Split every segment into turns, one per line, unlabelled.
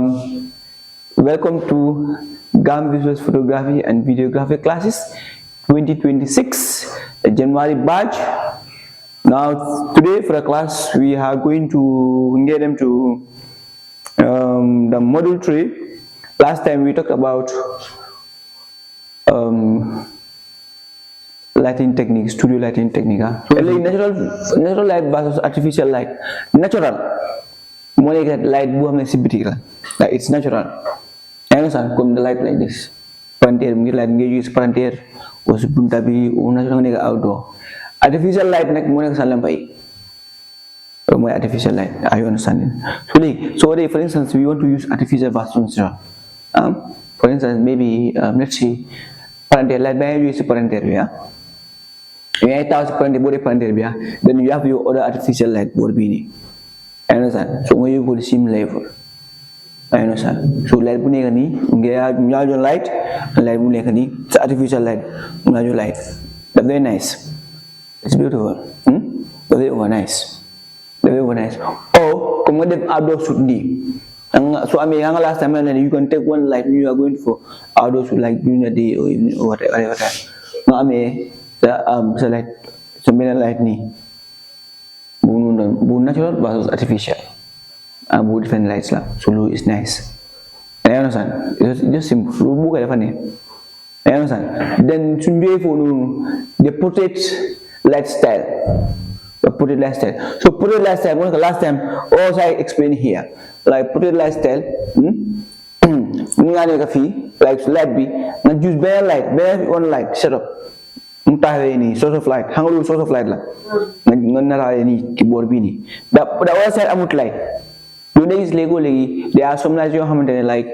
Welcome to GAM Visuals Photography and Videography classes 2026, January batch. Now today for the class we are going to get them to the module 3. Last time we talked about lighting technique, studio lighting technique. So natural light versus artificial light. Natural, more like light like it's natural. I understand, come the light like this. Palantir, light use palantir was buntabi or natural outdoor. Artificial light like more like salampai. More artificial light. Are you understanding? So for instance, we want to use artificial versions. For instance, maybe let's see, palantir light by use palantir, yeah. Then you have your other artificial light board bini. I understand. So when you go to sim level, I understand. So light bunega ni, unga light, and light bunega ni, it's artificial light, unga light. That's very nice. It's beautiful. That's very nice. That's very nice. Oh, come with outdoor shoot di. So I mean, last time you can take one light you are going for outdoor shoot like during the day or evening or whatever time. No, I mean. So light, so light ni, bu natural versus artificial, bu different lights lah. So is nice. I understand. It's just simple. Bu kaya funny. I understand. Then sunjui for the portrait light style. The portrait light style. So portrait light style. Last time, also I explained here. Like portrait light style. Like light be. Not use bare light, bare one light. Shut up. Ini source of light, hangul source of light lah. Nggak ini keyboard bini. But our side amut light. Dunia is Lego lagi. There are some lights you have like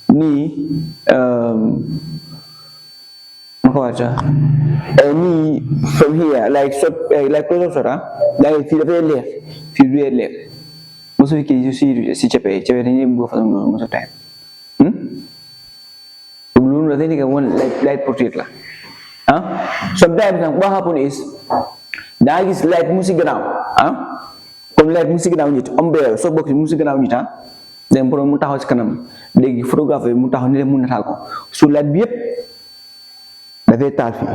ni ni from here like close up like feel left, feel left. Most of the cases you see cepat ini buat fashion most of time. Belum nanti ni kan light portrait lah. Sometimes what happens is there is light music around. Come light music around it, umbrella, so box music around it. Then put a mutahouse canam. They photograph a mutahon munako. So light be the very taffy.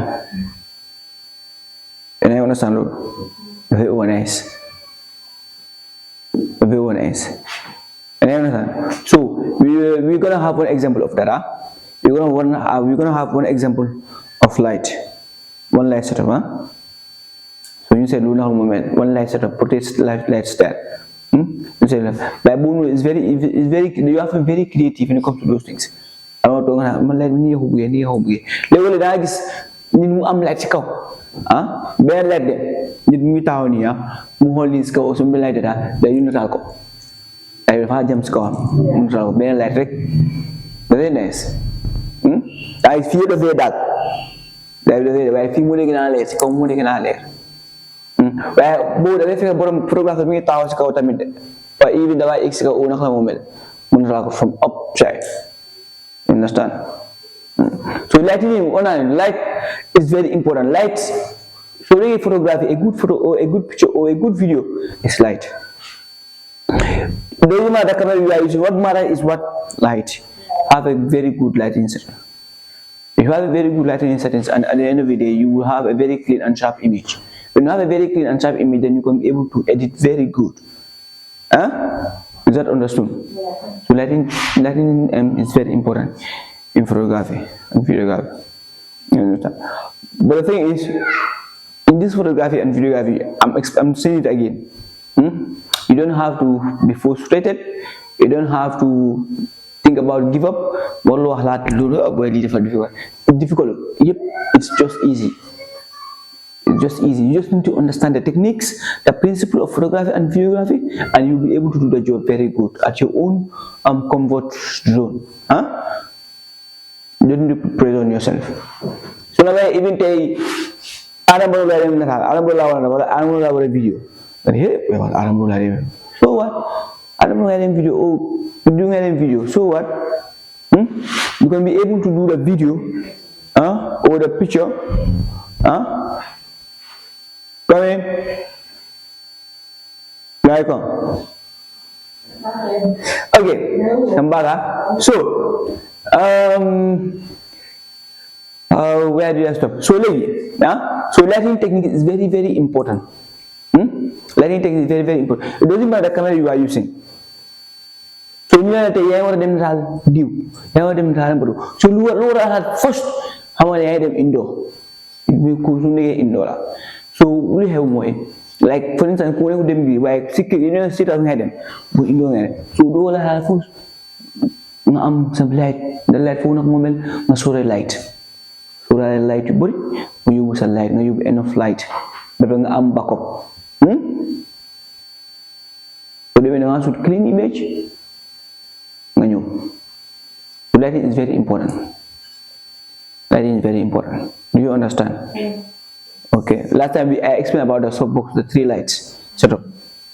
And I understand, very nice. Very nice. And I understand. So we're gonna have one example of that. We're gonna have one example of light, one light setup. So you said lunar moment, one light setup, portrait light style. You said Baboon is very. You have to be very creative when it comes to those things. I don't know. Light ni hobi. Level is ni light sekau. Bear light deh. Ni mi tahu ni muhol ni sekau something like that. Dah universal ko. I will have jam sekau. Universal bear light rek. Very nice. I feel the way that. Why if you want to get a less, come with a layer. Why both the different photographer me towers go to me, but even the white extra owner moment from upside. Understand? So lighting on light is very important. Light, so really photography, a good photo or a good picture or a good video is light. Doesn't matter the camera you are using, what matter is what light. Have a very good lighting system. If you have a very good lighting settings, and at the end of the day, you will have a very clean and sharp image. When you have a very clean and sharp image, then you can be able to edit very good. Is that understood? Yeah. So lighting is very important in photography and videography. You understand? But the thing is, in this photography and videography, I'm saying it again. You don't have to be frustrated. You don't have to think about give up. It's difficult. Yep, it's just easy. It's just easy. You just need to understand the techniques, the principle of photography and videography, and you'll be able to do the job very good at your own comfort zone. You don't need to put pressure on yourself. So now I even tell you, I don't know video. So what? I don't know any video. Oh, you're doing any video. So what? You can be able to do the video or the picture. Come in. Welcome. Okay, Sambaga. So, where do I stop? So, so lighting technique is very, very important. Lighting technique is very, very important. It doesn't matter the camera you are using. So, you have to have them due. So, you first, how many items indoor? We could indoor. So, we have more. Like for instance, ko dem bi like secret you know sit on them bu indo ngene so do la ha fu nga am some light the light fu nak momel nga sore light yu bari mu yobu sa light nga yobu enough light ba nga am backup so dem nga shoot clean image nga ñew so lighting is very important. Lighting is very important. Do you understand? Okay, last time I explained about the softbox, the 3 lights setup.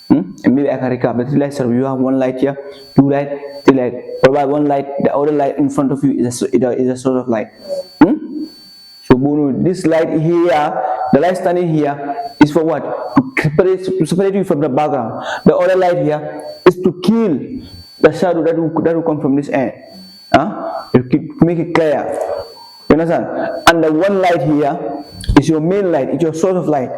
And maybe I can recap the 3 lights setup. You have 1 light here, 2 light, 3 light. What about 1 light? The other light in front of you is a source of light. So this light here, the light standing here is for what? To separate you from the background. The other light here is to kill the shadow that will come from this end. To make it clear. You understand? And the 1 light here is your main light, it's your source of light.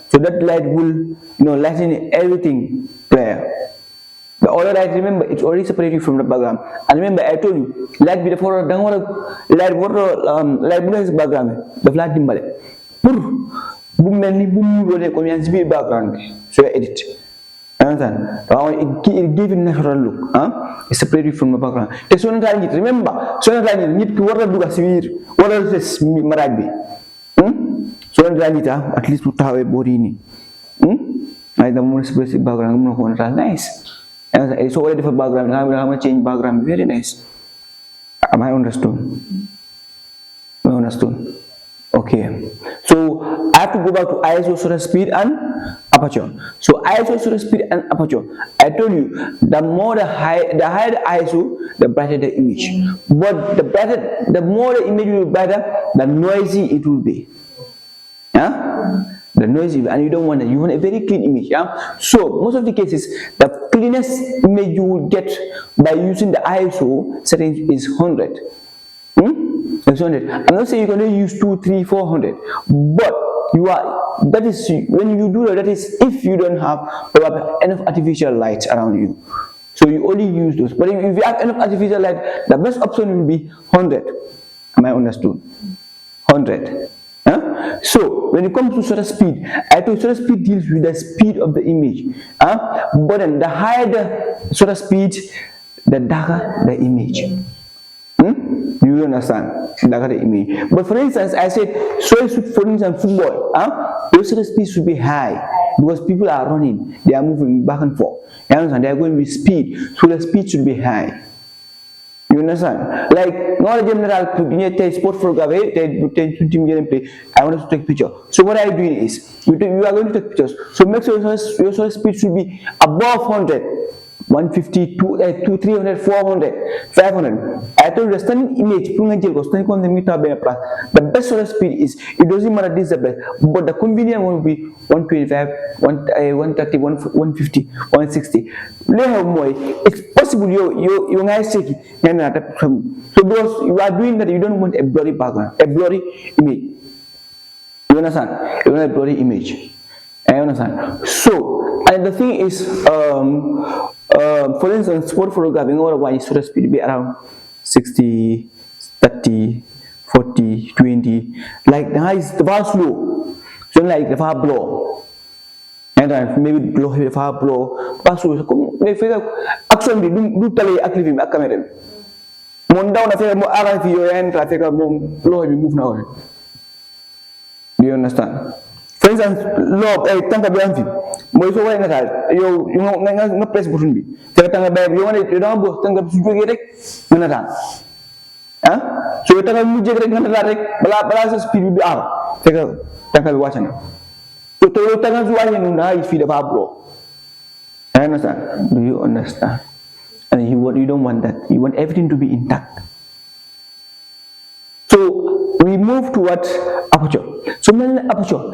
So that light will lighten everything clear. The other light, remember, it's already separated from the background. And remember, I told you, light be the forward, light is background, the flat dimbale. Background. So edit. Understand? It gives a natural look. It's separated from the background. Remember, so need to water do a severe. What else is Maragbi? So at least to have a body. I the most basic background nice. And it's already for background. I'm going to change background. Very nice. Am I understood? Okay. So I have to go back to ISO shutter speed and aperture. So ISO shutter speed and aperture. I told you the higher the ISO, the brighter the image. But the more the image will be brighter, the noisy it will be. The noisy, and you don't want that. You want a very clean image. So most of the cases, the cleanest image you will get by using the ISO setting is 100. I'm not saying you're going to use 2, 3, 400, but that is when you do that is if you don't have enough artificial lights around you. So you only use those. But if you have enough artificial light, the best option will be 100. Am I understood? 100. So when it comes to shutter speed, I told shutter speed deals with the speed of the image. But then the higher the shutter speed, the darker the image. Do you understand? Darker the image. But for instance, I said, for instance, football, your shutter speed should be high because people are running, they are moving back and forth. You understand? They are going with speed, so the speed should be high. You understand? Like, not a general sport photography, I want to take picture. So what I'm doing is, you are going to take pictures. So make sure your shutter speed should be above 100. 150, 200, 300, 400, 500. I told you the stunning image, the best shutter speed is, it doesn't matter this is the best, but the convenient one will be 125, 130, 150, 160. It's possible you guys take it. So because you are doing that, you don't want a blurry background, a blurry image. You understand? You want a blurry image. I understand. So, and the thing is, for instance, sport photography, one shutter speed be around 60, 30, 40, 20. Like the high is the far slow. So like the far blow. And then maybe blow the far blow. Fast slow. Action do tell active a camera. Mon down affair more arrive your end traffic blow move now. Do you understand? For instance, lob tanga bi am fi moy so way natal yow nga press button bi te tanga bay yow ne do bo tanga su joge rek nga natal so tanga mu jek rek nga natal rek bala sa speed bi am te tanga bi wacana so to yow tanga su wacana na fi dafa blo. I understand. Do you understand? And you don't want that. You want everything to be intact. So we move towards aperture. So aperture.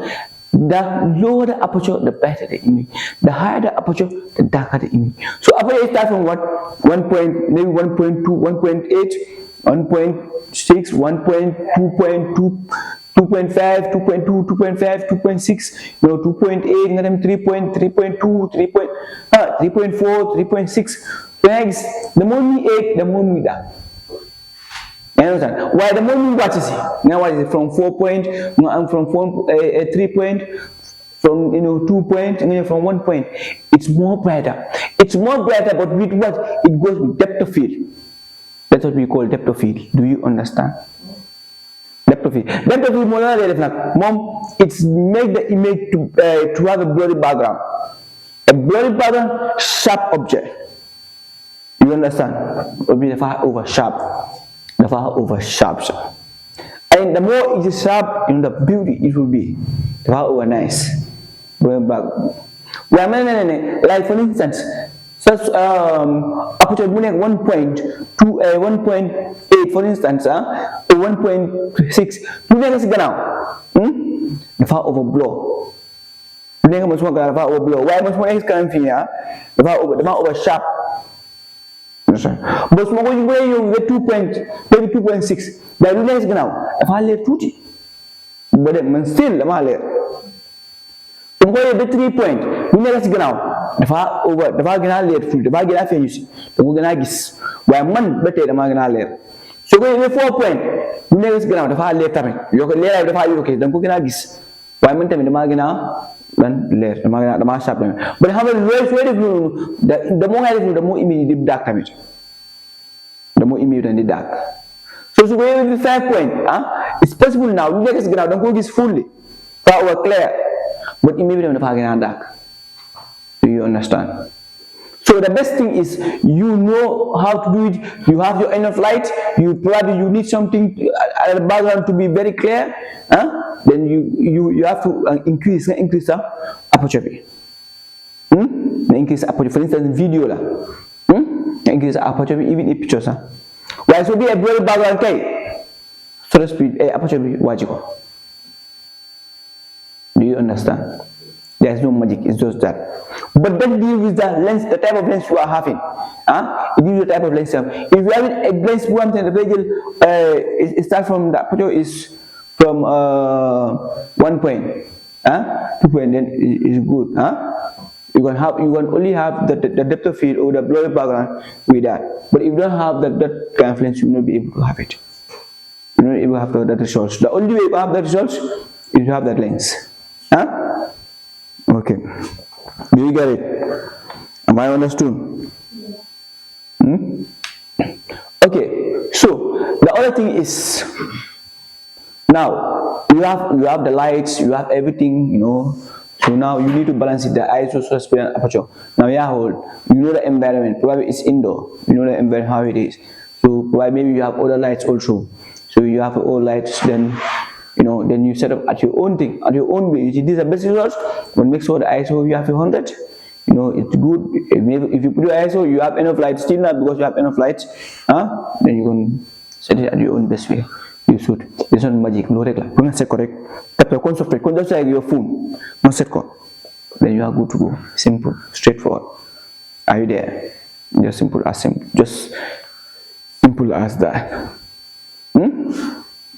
The lower the aperture, the better the image. The higher the aperture, the darker the image. So aperture starts from what? 1 point, maybe 1.2, 1.8, 1.6, 1.2.2, 2.5, 2.2, 2.5, 2.6, 2.8, 3.2, 3.4, 3.6. The more we ache, the more we die. You understand? Why the more we watch it? Now what is it? From 4 point, from 3 point, from 2 point, from 1 point. It's more brighter. It's more brighter, but with what? It goes with depth of field. That's what we call depth of field. Do you understand? Depth of field. Depth of field, Mom, it's make the image to have a blurry background. A blurry background, sharp object. You understand? It will be the far over sharp. The far over sharp. And the more it is sharp, the beauty it will be. The far over nice. Going back. Like for instance, such aperture 1.2, 1.8 for instance, 1.6. The far overblow. The far overblow. Why much more extreme here? The far over sharp. But you get 2 point, maybe 2.6. The luminance now. If I let 2T, but then still, the Malay. So go to 3 point, luminance now. The far over the Vaginal layer food, the Vaginal finish, the Muganagis. Why one better the Maginal layer. So go to 4 point, luminance now, the far later. You can layer the fire, okay, the Muganagis. Why meant the Magina? Then layer the Magana, the mass supplement. But how many ways the more I do, the more immediate dark damage. The more immediate and the dark. So going with 5 point, it's possible now. You guys get out, don't go this fully. Far over clear. But immediate the far dark. Do you understand? So the best thing is you know how to do it. You have your enough light. You need something at the background to be very clear. Then you have to increase the aperture. Increase aperture. For instance, video increase aperture even in pictures. Why should be a blurry background? So the speed aperture be wajibo. Do you understand? There is no magic. It's just that. But that deals with the lens, the type of lens you are having. It gives you the type of lens. If you have a lens, it starts from the aperture is from 1 point, 2 point, then is good. You can only have the depth of field or the blurry background with that. But if you don't have that kind of lens, you will not be able to have it. You will not be able to have that results. The only way you have that results is to have that lens. Okay. Do you get it? Am I understood? Okay. So the other thing is, now you have the lights, you have everything, So now you need to balance it, the ISO, speed, and aperture. Now you know the environment. Probably it's indoor. You know the environment how it is. So probably maybe you have other lights also. So you have all lights, then then you set up at your own thing, at your own way. You see, these are best results. When make sure the ISO you have 100. It's good. If you put your ISO, you have enough light. Still not because you have enough lights. Then you can set it at your own best way. You should. It's not magic. No regular. When I set correct, tap your concentrate. Just like your phone. No set correct. Then you are good to go. Simple, straightforward. Are you there? Just simple as that.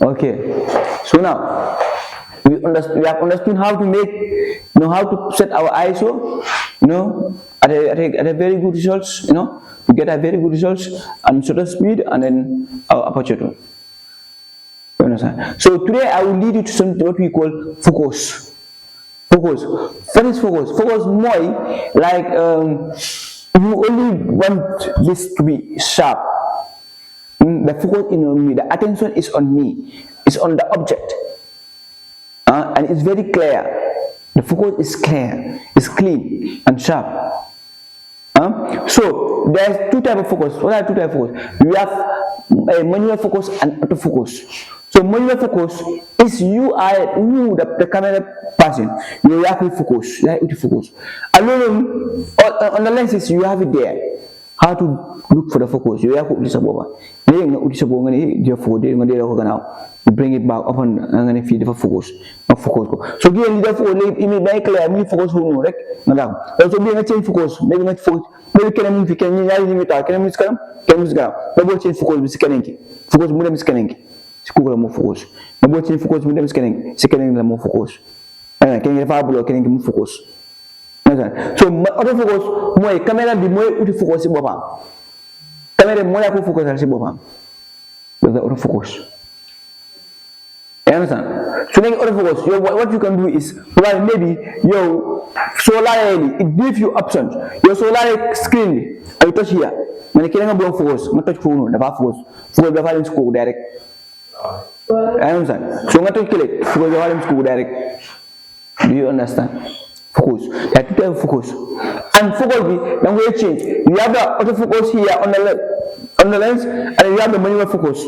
Okay. So now we have understood how to make, how to set our ISO, at a very good results, to get a very good results and shutter speed and then our aperture too. You understand? So today I will lead you to something what we call focus. Focus. What is focus? Focus more like you only want this to be sharp. The focus is on me. The attention is on me. It's on the object, and it's very clear. The focus is clear, it's clean and sharp. So there's two types of focus. What are two types of focus? You have a manual focus and autofocus. So manual focus is the camera person. You have to focus. You have to focus. Alone on the lenses, you have it there. How to look for the focus? You have to you bring it back upon nga ne fii dafa focus nga focus ko so bii li dafa focus léegi image day clair mu ngi focus foofu noonu rek nga daam so bii nga change focus léegi nga focus léegi keneen mu ngi fi keneen ñaari ñu ngi taal keneen mu ngi si kanam keneen mu ngi si gannaaw nga boo change focus bi si keneen ki focus mu dem si keneen ki si kooku la moo focus nga boo change focus mu dem si keneen ki si keneen la moo focus keneen ki dafa buloo keneen ki mu focus so autofocus mooy caméra bi mooy uti focus si boppam caméra bi moo la ko focusal si boppam with the autofocus. You understand? So then autofocus, what you can do is, well, maybe solar it gives you options. Your solar screen, I touch here. When you can't blow focus, I touch phone, the focus the volume school direct. I understand. So I touch click, focus the volume school direct. Do you understand? Focus. That to tell focus. And focus then we change. You have the autofocus here on the lens, and you have the manual focus.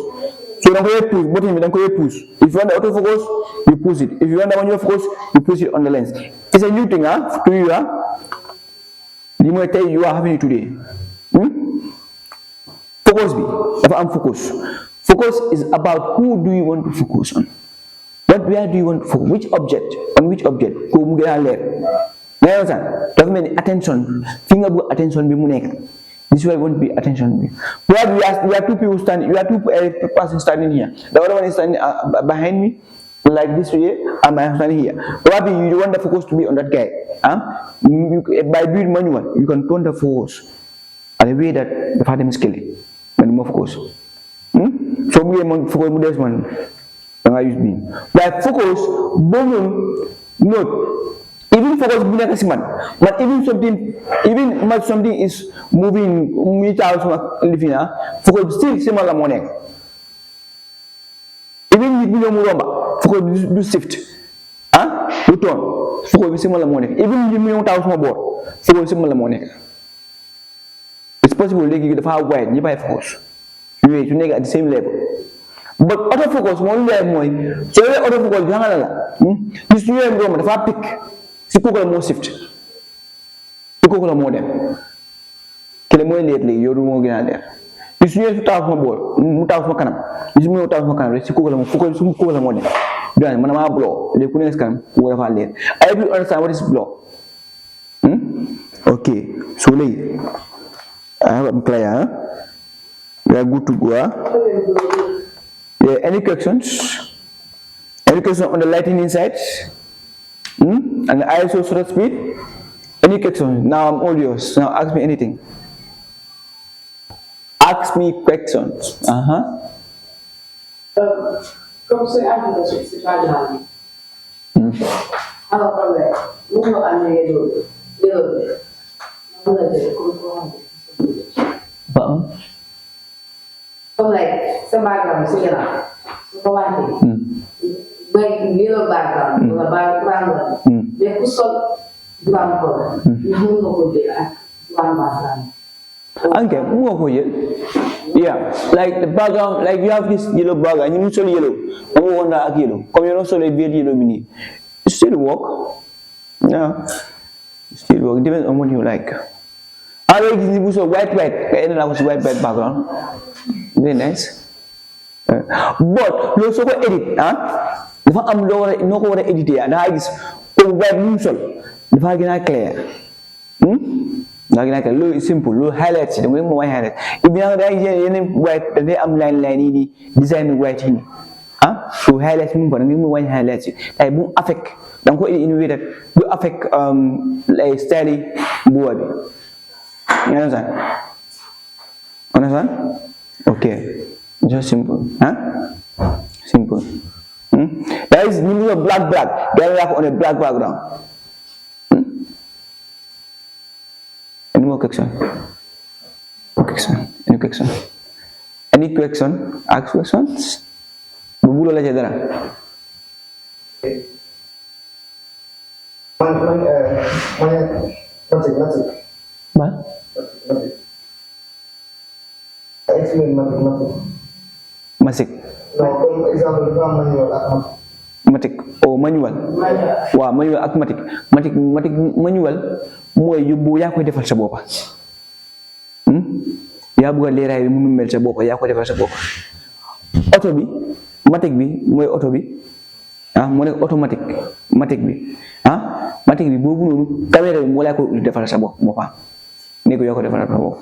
So don't go push, button don't go push. If you want the autofocus, you push it. If you want the manual focus, you push it on the lens. It's a new thing, to you, You might tell you are having it today. Focus be. If I'm focused. Focus is about who do you want to focus on. Where do you want to focus? Which object? On which object? Ko mu gëna leer. You understand? Dafa mel ni attention. Fi nga bu attention bi mu nekk. This way won't be attention. We have two people standing. You have two person standing here. The other one is standing behind me, like this way, and I'm standing here. Probably you want the focus to be on that guy. By doing manual, you can turn the focus at the way that the father is killing. But more focus. So we focus with this one. I use beam. By focus, boom, note. Even focus but even something is moving without focus still similar money. Even if you don't focus do shift. Return. Focus similar money. Even if you don't have more focus similar money. It's possible to get far wide, you buy focus. You make at the same level. But autofocus one level more. So autofocus is the far pick. Si kooku la moo shift si kooku la moo dem kele mooy leer léegi yow du moo gën a leer li su ñëwee su taw sama boor mu taw sama kanam li su mu taw sama kanam rek si kooku la moo dem du man maa blow léegi ku nekk si kanam kooku dafa leer I will understand what is blow okay so léegi I have a clear we are good to go any questions on the lighting inside and the ISO shutter speed. Any question? Now I'm all yours. Now ask me anything. Ask me questions.
Comme c'est un peu c'est pas grave. Alors comme nous on est comme like some background c'est là. Baik yellow background, background. Dia kusol brown color. Namun aku dia brown background.
Okay, yeah, like the background, like you have this yellow background, you need yellow. I'm going to yellow. Come you also like yellow mini. It still work. Yeah, it still work. Depends on what you like. I like this white, and I was white background. Very nice. But you also edit, dafa am noo ko war a éditer da gis ko web mu sol dafa gën a clair loolu simple loolu highlight da ngay mo highlight ibi nga da yeneen white da am line yi design white yi so highlight mu ko da ngay mo highlight tay bu affect da ko innovated bu affect like style bu bi understand okay just simple simple. That is meaning of black. Get it on a black background. Any more question? Any question? Any question? Ask questions. Bubulo la jadara.
Nothing.
What?
Explain nothing.
Masik.
No, for example, manual
matic manual. Waaw manual ak matic manual mooy yóbbu yaa koy defal sa boppa yaa bëgg a leeraay bi mu mel sa boppa yaa koy defal sa boppa oto bi matic bi mooy oto bi moo nekk automatique matic bi matic bi boobu noonu caméra bi moo laa ko defal sa boppam ni ko yoo ko defal sa bopp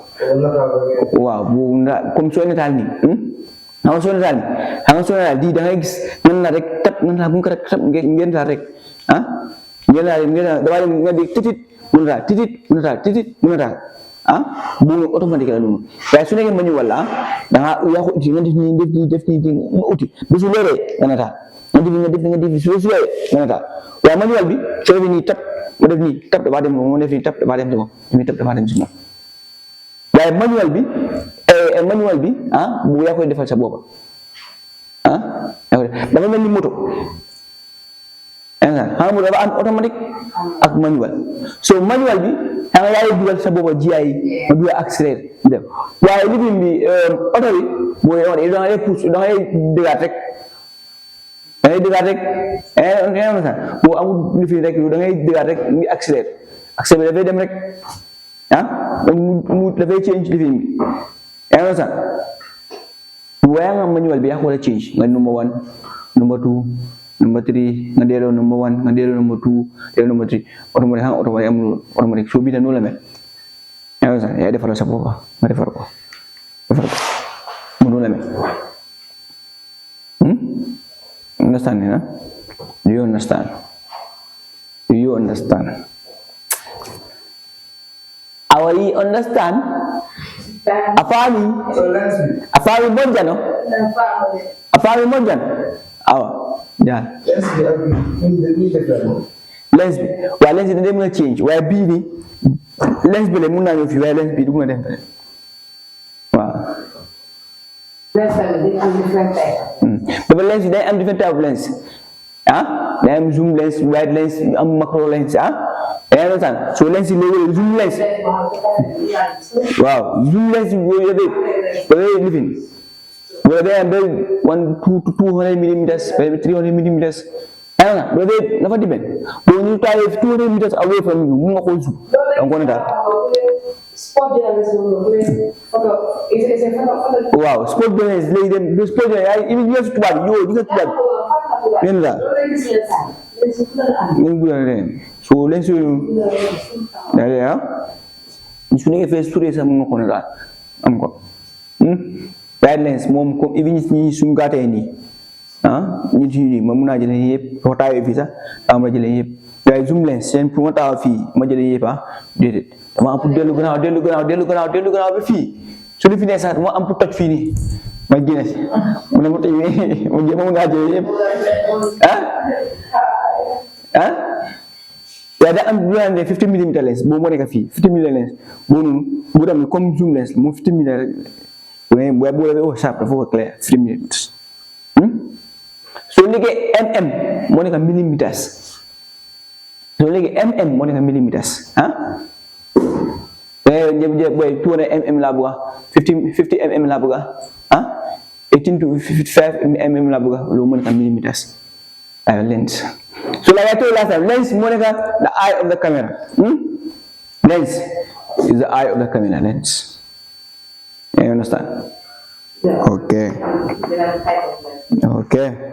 waaw bu comme soo nataal nii xam nga soo nataal di da ngay gis nan la rek tap nan la bu nga ko tap ngeen la rek ngeen la dama dem nga di titit mun na titit mun na bu automatique la noonu waaye su nekkee manuel la da nga yaa ko uti nga def nii nga uti bu su leeree nga nataal nga def su leeree nga nataal waaye manuel bi soo defee nii tap ma def nii tap dafa dem moom ma def nii tap dafa dem si moom nii tap dafa dem si moom waaye manuel bi bu yaa koy defal sa bopp dafa mel ni moto xam nga dafa am automatique ak manuel so manuel bi xam nga yaay dugal sa bopp GI ma dugal accéléré dem waaye lifin bi oto bi mooy da ngay pousse da ngay dëggaat rek boo amul lifin rek da ngay dëggaat rek ngi accéléré dafay dem rek mu dafay change lifin bi waaye nga manuel bi yaa ko war a change nga number 1 number 2 number 3 nga delloo number 1 nga delloo number 2 delloo number 3 automatique amul automatique soo bii noonu la mel yaa defal sa bopp nga defar ko mu noonu la mel understand na do you understand awali understand afami monjano awa ja lens bi waaye lens bi da mën a change waaye bii nii lens bi la mun naa ñëw fii waaye lens bi du mën a dem feneen waaw dafa lens bi day am different type of lens day am zoom lens wide lens am macro lens so lens yi léegi zoom lens waaw zoom lens bi dafay lifin wala day am ba 200 millimeters 300 millimeters dafa depend boo ñu taayee 200 meters away from you mun nga ko zoom donc on daal waaw sport journalist léegi dem sport journalist ay imi ñëw si tubaab yi yow di nga tubaab ngeen daal ngeen gudal leen so leen si daal su nekkee fee suree sax mun nga ko ne daal am ko wide lens moom comme even ñi suñu gàttee nii ñi ci nii ma mun naa jëlee yëpp soo taawee fii sax ma jëlee yëpp waaye zoom lens seen pour ma taawee fii ma jëlee yëpp déedéet dama am pour dellu gannaaw ba fii su li fi ne sax dama am pour toj fii nii ma génne si mu ne ma toj ma mun naa jëlee yëpp waaye da am 50 mm lens boobu moo nekk fii 50 mm lens boo noonu bu dem comme zoom lens moom 50 mm rek boo defee sharp dafa ko clair 50 mm soo liggéey mm moo nekk millimeters soo liggéey mm moo nekk millimeters boy 200 mm laa bëgga 50 mm laa bëgga 18 to 55 mm laa bëgga loolu moo nekk millimeters lens so like I told you last time, lens moo nekk the eye of the camera lens is the eye of the camera lens. You understand?
Yeah.
Okay.